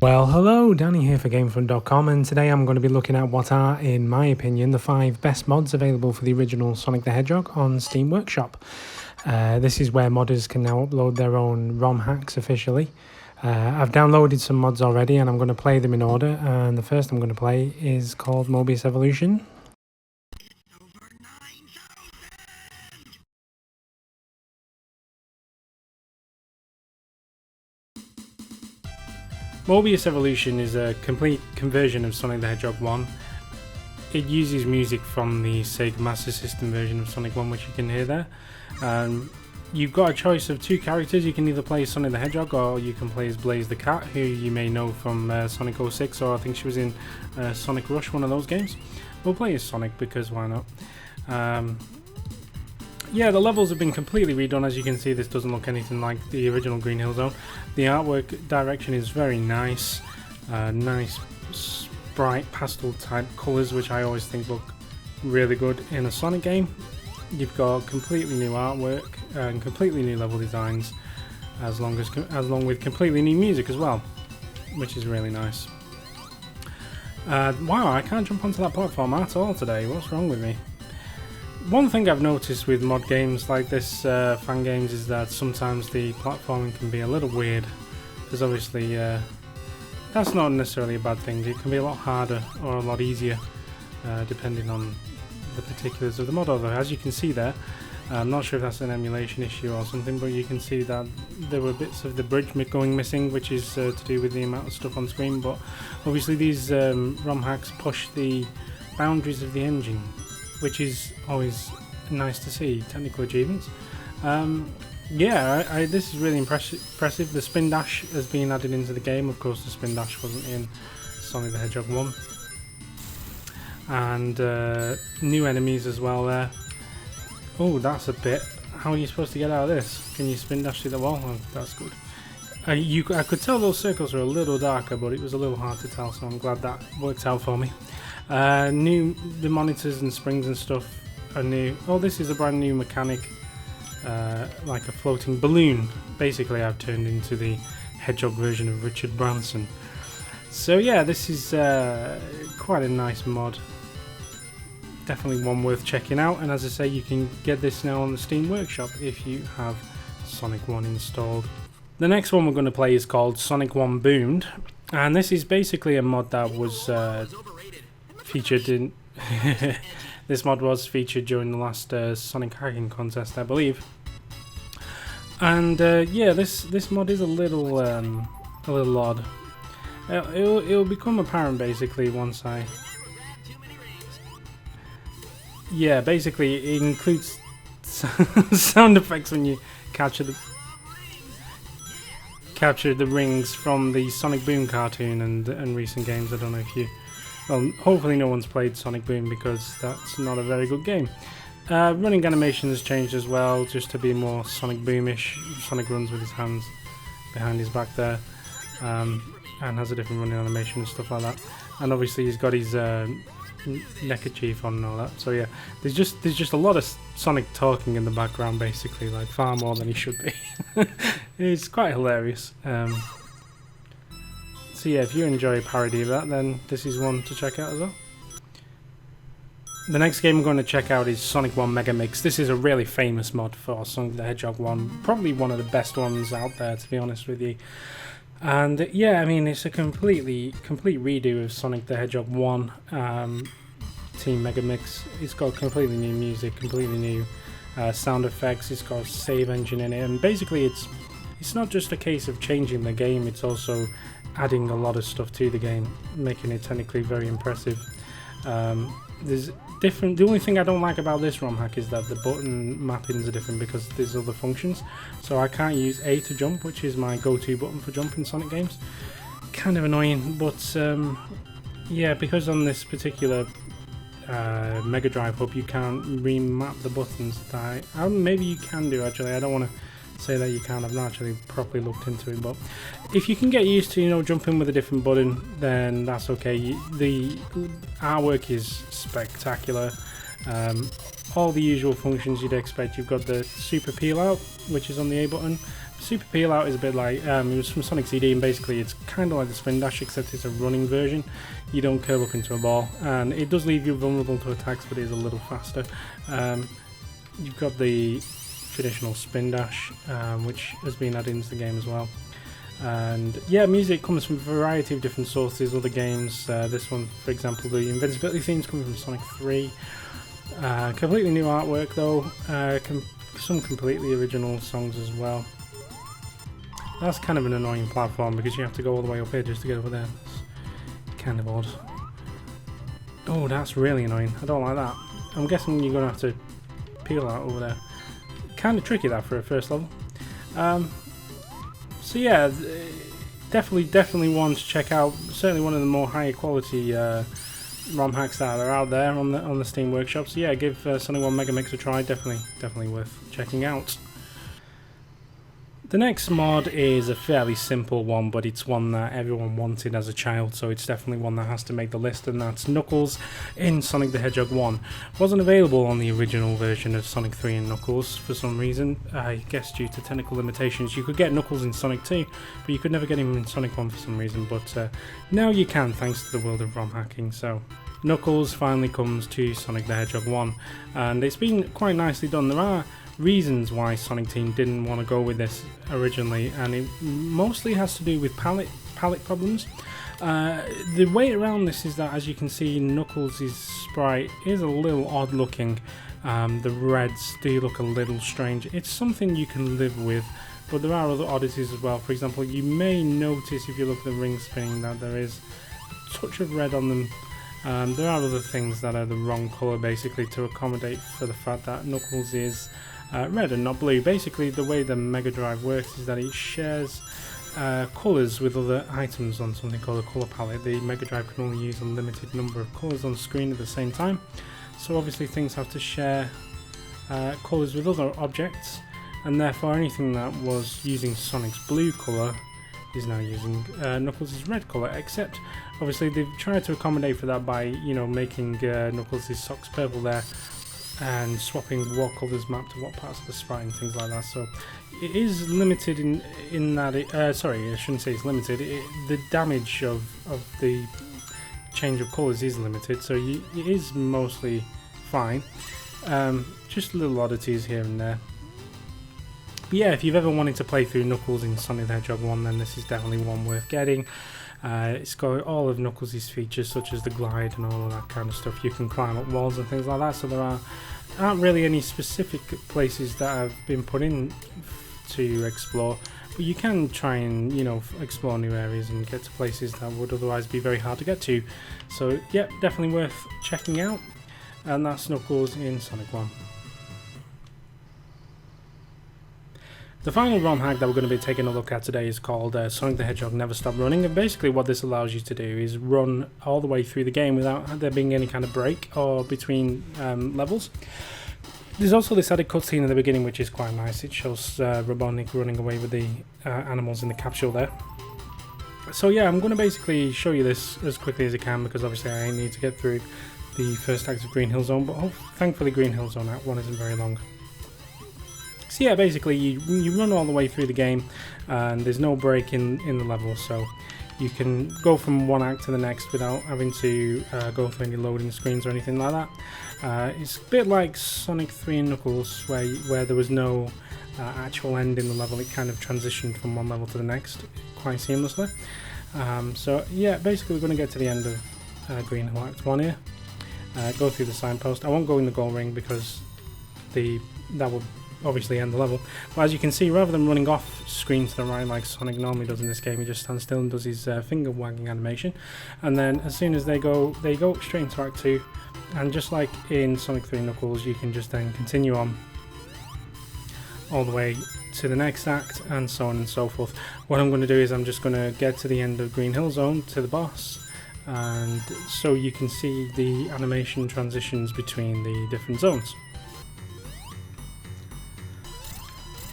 Well, hello, Danny here for GameFront.com, and today I'm going to be looking at what are, in my opinion, the 5 best mods available for the original Sonic the Hedgehog on Steam Workshop. This is where modders can now upload their own ROM hacks officially. I've downloaded some mods already and I'm going to play them in order, and the first I'm going to play is called Moebius Evolution. Moebius Evolution is a complete conversion of Sonic the Hedgehog 1. It uses music from the Sega Master System version of Sonic 1, which you can hear there. You've got a choice of 2 characters. You can either play as Sonic the Hedgehog or you can play as Blaze the Cat, who you may know from Sonic 06, or I think she was in Sonic Rush, one of those games. We'll play as Sonic because why not? Yeah, the levels have been completely redone. As you can see, this doesn't look anything like the original Green Hill Zone. The artwork direction is very nice. Nice, bright pastel type colours, which I always think look really good in a Sonic game. You've got completely new artwork and completely new level designs, along with completely new music as well, which is really nice. Wow, I can't jump onto that platform at all today. What's wrong with me? One thing I've noticed with mod games like this, fan games, is that sometimes the platforming can be a little weird. Because obviously, that's not necessarily a bad thing. It can be a lot harder or a lot easier, depending on the particulars of the mod. Although, as you can see there, I'm not sure if that's an emulation issue or something, but you can see that there were bits of the bridge going missing, which is to do with the amount of stuff on screen. But obviously, these ROM hacks push the boundaries of the engine, which is always nice to see, technical achievements. Yeah, this is really impressive. The spin dash has been added into the game. Of course, the spin dash wasn't in Sonic the Hedgehog 1. And new enemies as well there. Oh, that's a bit. How are you supposed to get out of this? Can you spin dash through the wall? Oh, that's good. I could tell those circles were a little darker, but it was a little hard to tell, so I'm glad that worked out for me. The monitors and springs and stuff are new. Oh, this is a brand new mechanic, like a floating balloon. Basically, I've turned into the Hedgehog version of Richard Branson. So yeah, this is quite a nice mod. Definitely one worth checking out. And as I say, you can get this now on the Steam Workshop if you have Sonic 1 installed. The next one we're going to play is called Sonic 1 Boomed, and this is basically a mod that was featured in this mod was featured during the last Sonic hacking contest, I believe. And yeah, this mod is a little odd. It'll become apparent basically once I. Yeah, basically it includes sound effects when you capture the rings from the Sonic Boom cartoon and recent games. I don't know if you. Well, hopefully no one's played Sonic Boom because that's not a very good game. Running animation has changed as well, just to be more Sonic Boomish. Sonic runs with his hands behind his back there, and has a different running animation and stuff like that. And obviously he's got his neckerchief on and all that. So yeah, there's just a lot of Sonic talking in the background, basically, like far more than he should be. It's quite hilarious. So yeah, if you enjoy a parody of that, then this is one to check out as well. The next game I'm going to check out is Sonic 1 Megamix. This is a really famous mod for Sonic the Hedgehog 1. Probably one of the best ones out there, to be honest with you. And yeah, I mean, it's a complete redo of Sonic the Hedgehog 1 Team Megamix. It's got completely new music, completely new sound effects. It's got a save engine in it, and basically it's not just a case of changing the game, it's also adding a lot of stuff to the game, making it technically very impressive. There's different. The only thing I don't like about this ROM hack is that the button mappings are different because there's other functions. So I can't use A to jump, which is my go-to button for jumping Sonic games. Kind of annoying, but yeah, because on this particular Mega Drive hub you can't remap the buttons. Maybe you can do, actually. I don't want to say that you can. I've not actually properly looked into it, but if you can get used to, you know, jumping with a different button, then that's okay. The artwork is spectacular. All the usual functions you'd expect. You've got the super peel out, which is on the A button. Super Peel Out is a bit like, it was from Sonic CD, and basically it's kind of like the Spin Dash, except it's a running version. You don't curl up into a ball, and it does leave you vulnerable to attacks, but it is a little faster. You've got the traditional Spin Dash, which has been added into the game as well. And yeah, music comes from a variety of different sources, other games. This one, for example, the Invincibility theme's coming from Sonic 3. Completely new artwork though, some completely original songs as well. That's kind of an annoying platform because you have to go all the way up here just to get over there. It's kind of odd. Oh, that's really annoying. I don't like that. I'm guessing you're going to have to peel out over there. Kind of tricky that for a first level. So yeah, definitely one to check out. Certainly one of the more higher quality ROM hacks that are out there on the Steam Workshop. So yeah, give Sonic 1 Megamix a try. Definitely worth checking out. The next mod is a fairly simple one, but it's one that everyone wanted as a child, so it's definitely one that has to make the list, and that's Knuckles in Sonic the Hedgehog 1. Wasn't available on the original version of Sonic 3 and Knuckles for some reason, I guess due to technical limitations. You could get Knuckles in Sonic 2, but you could never get him in Sonic 1 for some reason, but now you can thanks to the world of ROM hacking. So Knuckles finally comes to Sonic the Hedgehog 1, and it's been quite nicely done. There are reasons why Sonic Team didn't want to go with this originally, and it mostly has to do with palette problems. The way around this is that, as you can see, Knuckles' sprite is a little odd looking. The reds do look a little strange. It's something you can live with, but there are other oddities as well. For example, you may notice if you look at the ring spinning that there is a touch of red on them. There are other things that are the wrong colour, basically to accommodate for the fact that Knuckles is red and not blue. Basically, the way the Mega Drive works is that it shares colours with other items on something called a colour palette. The Mega Drive can only use a limited number of colours on screen at the same time, so obviously things have to share colours with other objects, and therefore anything that was using Sonic's blue colour is now using Knuckles' red colour, except obviously they've tried to accommodate for that by, you know, making Knuckles' socks purple there, and swapping what colours map to what parts of the sprite and things like that. So it is limited in that it, sorry, I shouldn't say it's limited. The damage of the change of colours is limited, so it is mostly fine. Just little oddities here and there. But yeah, if you've ever wanted to play through Knuckles in Sonic the Hedgehog 1, then this is definitely one worth getting. It's got all of Knuckles' features, such as the glide and all of that kind of stuff. You can climb up walls and things like that, so there aren't really any specific places that have been put in to explore, but you can try and, you know, explore new areas and get to places that would otherwise be very hard to get to. So yeah, definitely worth checking out, and that's Knuckles in Sonic 1. The final ROM hack that we're going to be taking a look at today is called Sonic the Hedgehog Never Stop Running, and basically what this allows you to do is run all the way through the game without there being any kind of break or between levels. There's also this added cutscene at the beginning, which is quite nice. It shows Robotnik running away with the animals in the capsule there. So yeah, I'm going to basically show you this as quickly as I can, because obviously I need to get through the first act of Green Hill Zone, but thankfully Green Hill Zone Act 1 isn't very long. So yeah, basically you run all the way through the game, and there's no break in the level, so you can go from one act to the next without having to go through any loading screens or anything like that. It's a bit like Sonic 3 and Knuckles, where there was no actual end in the level. It kind of transitioned from one level to the next quite seamlessly. So yeah, basically we're going to get to the end of Green Hill Act 1 here. Go through the signpost. I won't go in the goal ring because that would obviously end the level, but as you can see, rather than running off screen to the right like Sonic normally does in this game, he just stands still and does his finger wagging animation, and then as soon as they go straight into Act 2, and just like in Sonic 3 Knuckles, you can just then continue on all the way to the next act, and so on and so forth. What I'm going to do is I'm just going to get to the end of Green Hill Zone, to the boss, and so you can see the animation transitions between the different zones.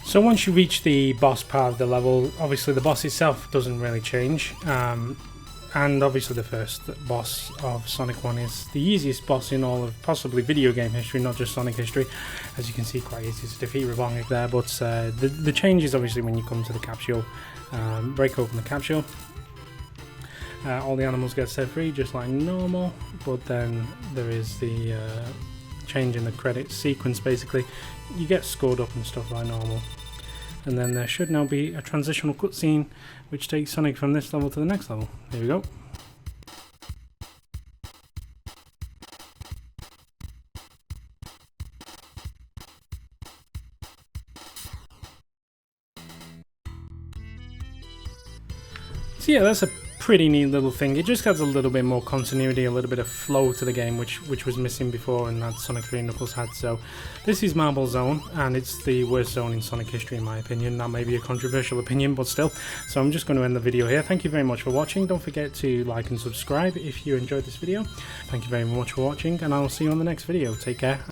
So once you reach the boss part of the level, obviously the boss itself doesn't really change. And obviously the first boss of Sonic 1 is the easiest boss in all of possibly video game history, not just Sonic history. As you can see, quite easy to defeat Robotnik there, but the change is obviously when you come to the capsule, break open the capsule. All the animals get set free just like normal, but then there is the change in the credit sequence. Basically, you get scored up and stuff like normal. And then there should now be a transitional cutscene which takes Sonic from this level to the next level. Here we go. So yeah, that's a pretty neat little thing. It just adds a little bit more continuity, a little bit of flow to the game, which was missing before and that Sonic 3 and Knuckles had. So this is Marble Zone, and it's the worst zone in Sonic history in my opinion. That may be a controversial opinion, but still. So I'm just going to end the video here. Thank you very much for watching. Don't forget to like and subscribe if you enjoyed this video. Thank you very much for watching, and I'll see you on the next video. Take care.